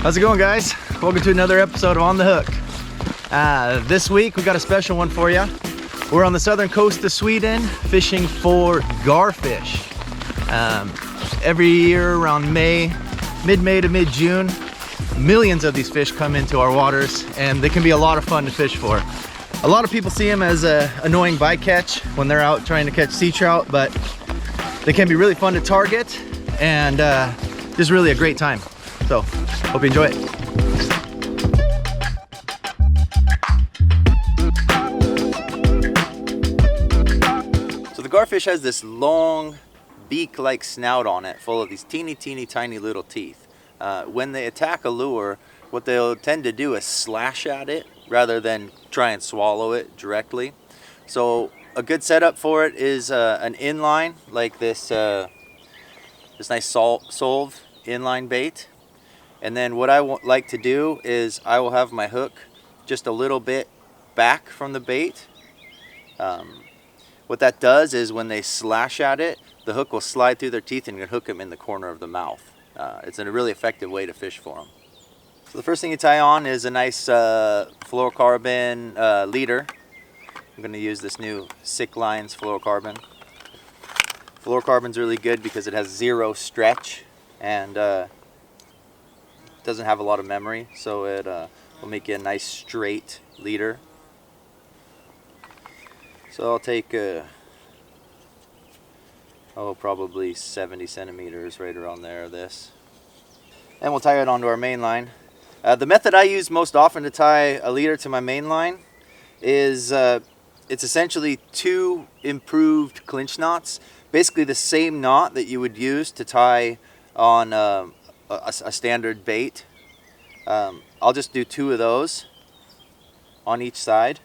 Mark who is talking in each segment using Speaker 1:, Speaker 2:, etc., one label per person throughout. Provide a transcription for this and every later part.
Speaker 1: How's it going, guys? Welcome to another episode of On the Hook. This week we got a special one for you. We're on the southern coast of Sweden fishing for garfish. Every year around mid-May to mid-June, millions of these fish come into our waters, and they can be a lot of fun to fish for. A lot of people see them as an annoying bycatch when they're out trying to catch sea trout, but they can be really fun to target and just really a great time. So, hope you enjoy it. So the garfish has this long beak-like snout on it full of these teeny tiny little teeth. When they attack a lure, what they'll tend to do is slash at it rather than try and swallow it directly. So a good setup for it is an inline, like this nice solve inline bait. And then what I like to do is I will have my hook just a little bit back from the bait. What that does is when they slash at it, the hook will slide through their teeth and you can hook them in the corner of the mouth. It's a really effective way to fish for them. So the first thing you tie on is a nice fluorocarbon leader. I'm going to use this new Sick Lines fluorocarbon. Fluorocarbon's really good because it has zero stretch and doesn't have a lot of memory, so it will make you a nice straight leader. So I'll take probably 70 centimeters right around there of this, and we'll tie it onto our main line. The method I use most often to tie a leader to my main line is it's essentially two improved clinch knots, basically the same knot that you would use to tie on a standard bait. I'll just do two of those on each side.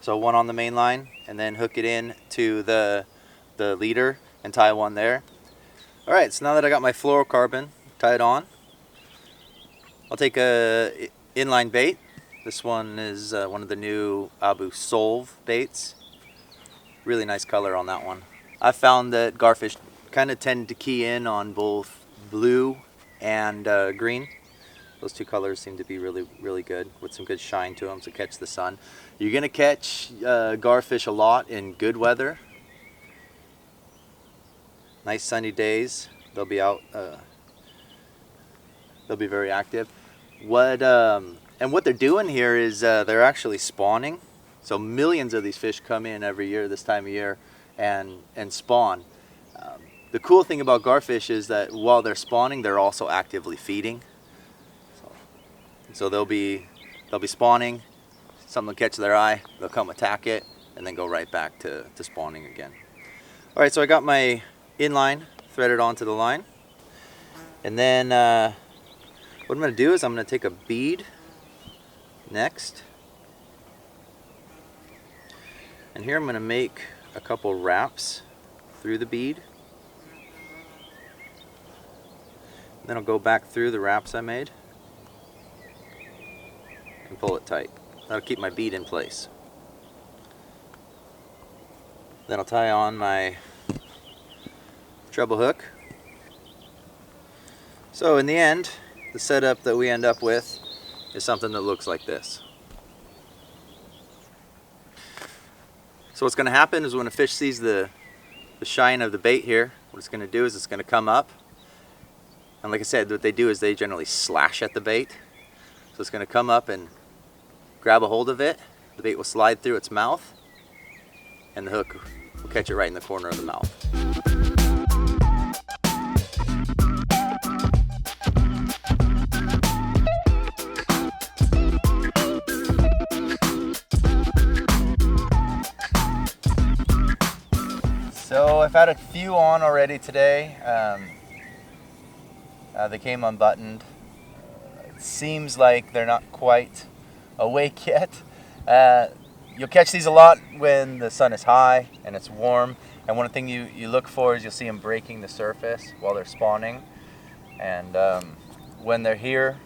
Speaker 1: So one on the main line and then hook it in to the leader and tie one there. Alright, so now that I got my fluorocarbon tied on, I'll take a inline bait. This one is one of the new Abu Solve baits. Really nice color on that one. I found that garfish kind of tend to key in on both blue and green. Those two colors seem to be really good with some good shine to them to catch the sun. You're going to catch garfish a lot in good weather. Nice sunny days. They'll be out. They'll be very active. What they're doing here is they're actually spawning. So millions of these fish come in every year this time of year and spawn. The cool thing about garfish is that while they're spawning, they're also actively feeding. So they'll be spawning, something will catch their eye, they'll come attack it, and then go right back to spawning again. All right, so I got my inline threaded onto the line. And then what I'm going to do is I'm going to take a bead next. And here I'm going to make a couple wraps through the bead. Then I'll go back through the wraps I made and pull it tight. That'll keep my bead in place. Then I'll tie on my treble hook. So in the end, the setup that we end up with is something that looks like this. So what's going to happen is when a fish sees the shine of the bait here, what it's going to do is it's going to come up. And like I said, what they do is they generally slash at the bait. So it's going to come up and grab a hold of it. The bait will slide through its mouth, and the hook will catch it right in the corner of the mouth. So I've had a few on already today. They came unbuttoned. It seems like they're not quite awake yet. You'll catch these a lot when the sun is high and it's warm. And one thing you look for is you'll see them breaking the surface while they're spawning. And when they're here,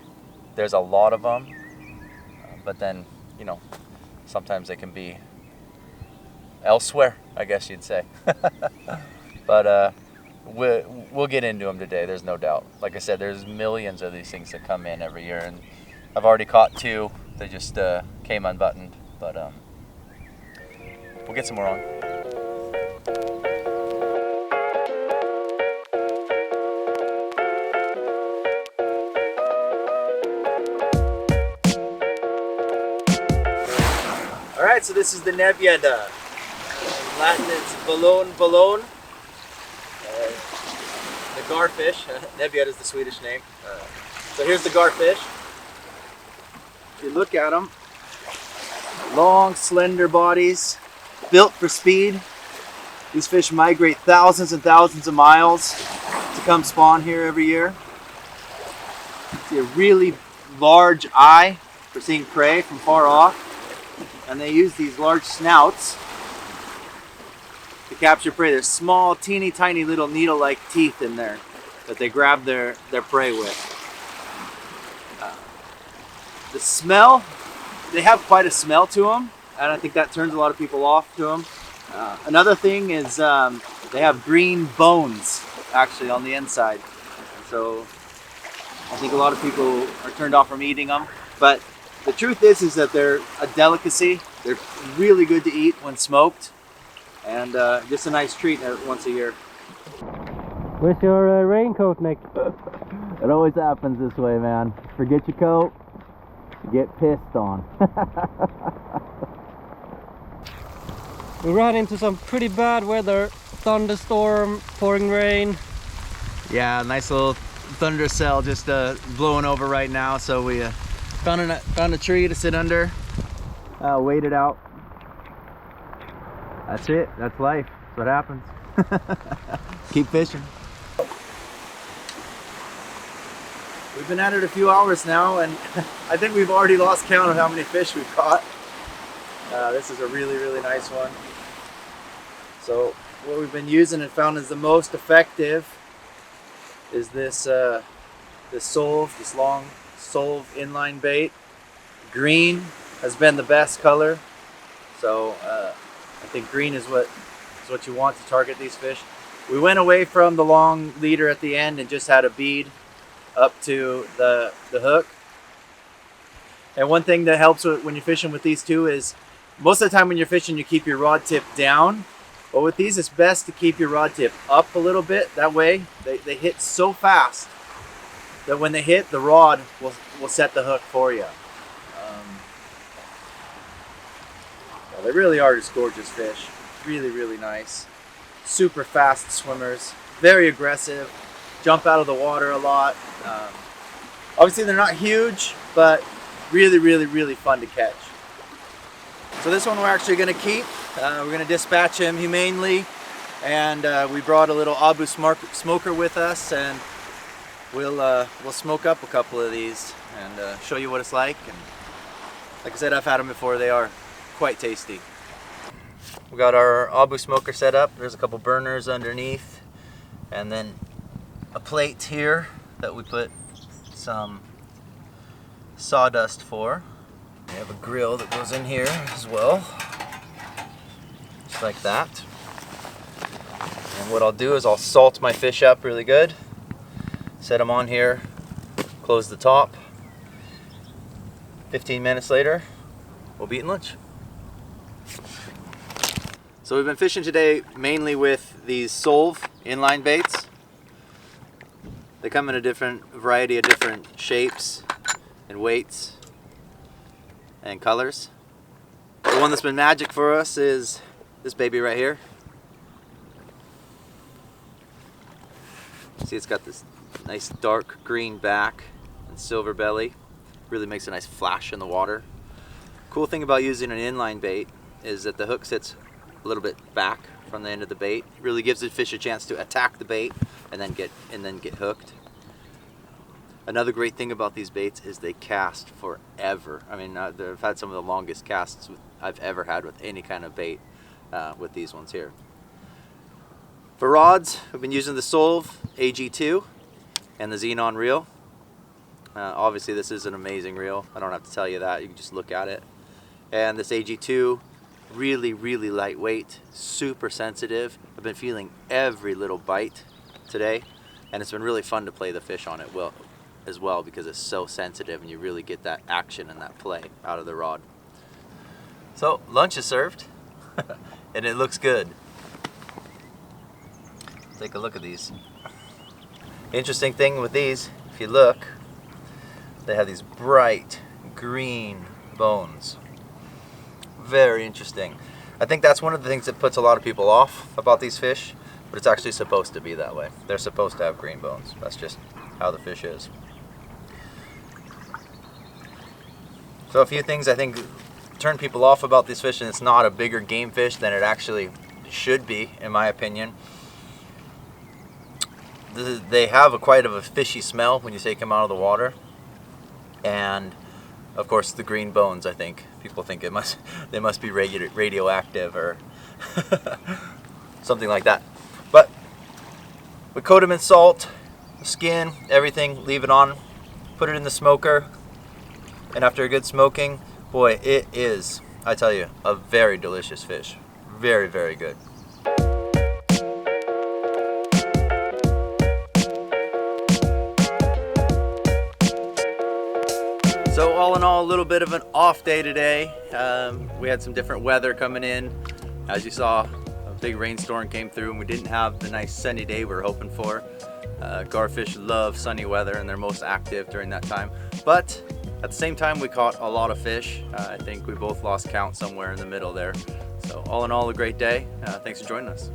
Speaker 1: there's a lot of them. But then, you know, sometimes they can be elsewhere, I guess you'd say. But we'll get into them today, there's no doubt. Like I said, there's millions of these things that come in every year, and I've already caught 2. They just came unbuttoned, but we'll get some more on. All right, so this is the Nebbia. In Latin, it's balloon. The Garfish. Nebbia is the Swedish name. So here's the Garfish. If you look at them, long, slender bodies, built for speed. These fish migrate thousands and thousands of miles to come spawn here every year. See a really large eye for seeing prey from far off. And they use these large snouts to capture prey. There's small, teeny tiny little needle-like teeth in there that they grab their prey with. The smell, they have quite a smell to them, and I think that turns a lot of people off to them. Another thing is they have green bones actually on the inside. So I think a lot of people are turned off from eating them. But the truth is that they're a delicacy. They're really good to eat when smoked, and just a nice treat once a year.
Speaker 2: Where's your raincoat, Nick?
Speaker 1: It always happens this way, man. Forget your coat, you get pissed on.
Speaker 2: We ran into some pretty bad weather, thunderstorm, pouring rain.
Speaker 1: Yeah, nice little thunder cell just blowing over right now, so we found a tree to sit under, wait it out. That's it, that's life, that's what happens. Keep fishing. We've been at it a few hours now, and I think we've already lost count of how many fish we've caught. This is a really, really nice one. So what we've been using and found is the most effective is this this long Solve inline bait. Green has been the best color, so I think green is what you want to target these fish. We went away from the long leader at the end and just had a bead up to the hook. And one thing that helps when you're fishing with these two is most of the time when you're fishing you keep your rod tip down, but with these it's best to keep your rod tip up a little bit. That way they hit so fast that when they hit, the rod will set the hook for you. They really are just gorgeous fish. Really, really nice. Super fast swimmers. Very aggressive. Jump out of the water a lot. Obviously they're not huge, but really, really, really fun to catch. So this one we're actually going to keep. We're going to dispatch him humanely. And we brought a little Abu smoker with us, and we'll smoke up a couple of these and show you what it's like. And like I said, I've had them before. They are quite tasty. We got our Abu smoker set up. There's a couple burners underneath, and then a plate here that we put some sawdust for. We have a grill that goes in here as well, just like that. And what I'll do is I'll salt my fish up really good, set them on here, close the top. 15 minutes later, we'll be eating lunch. So we've been fishing today mainly with these Solve inline baits. They come in a different variety of different shapes and weights and colors. The one that's been magic for us is this baby right here. See, it's got this nice dark green back and silver belly. Really makes a nice flash in the water. Cool thing about using an inline bait is that the hook sits a little bit back from the end of the bait. It really gives the fish a chance to attack the bait and then get hooked. Another great thing about these baits is they cast forever. I mean, I've had some of the longest casts I've ever had with any kind of bait with these ones here. For rods, I've been using the Solve AG2 and the Xenon reel. Obviously this is an amazing reel. I don't have to tell you that, you can just look at it. And this AG2, really, really lightweight, super sensitive. I've been feeling every little bite today, and it's been really fun to play the fish on it as well, because it's so sensitive and you really get that action and that play out of the rod. So lunch is served and it looks good. Take a look at these. Interesting thing with these, if you look, they have these bright green bones. Very interesting. I think that's one of the things that puts a lot of people off about these fish, but it's actually supposed to be that way. They're supposed to have green bones. That's just how the fish is. So a few things I think turn people off about this fish, and it's not a bigger game fish than it actually should be, in my opinion. They have quite of a fishy smell when you take them out of the water, and of course the green bones. I think people think they must be radioactive or something like that. But we coat them in salt, skin, everything, leave it on, put it in the smoker, and after a good smoking, boy, it is, I tell you, a very delicious fish. Very, very good. So all in all, a little bit of an off day today. We had some different weather coming in. As you saw, a big rainstorm came through and we didn't have the nice sunny day we were hoping for. Garfish love sunny weather and they're most active during that time. But at the same time, we caught a lot of fish. I think we both lost count somewhere in the middle there. So all in all, a great day. Thanks for joining us.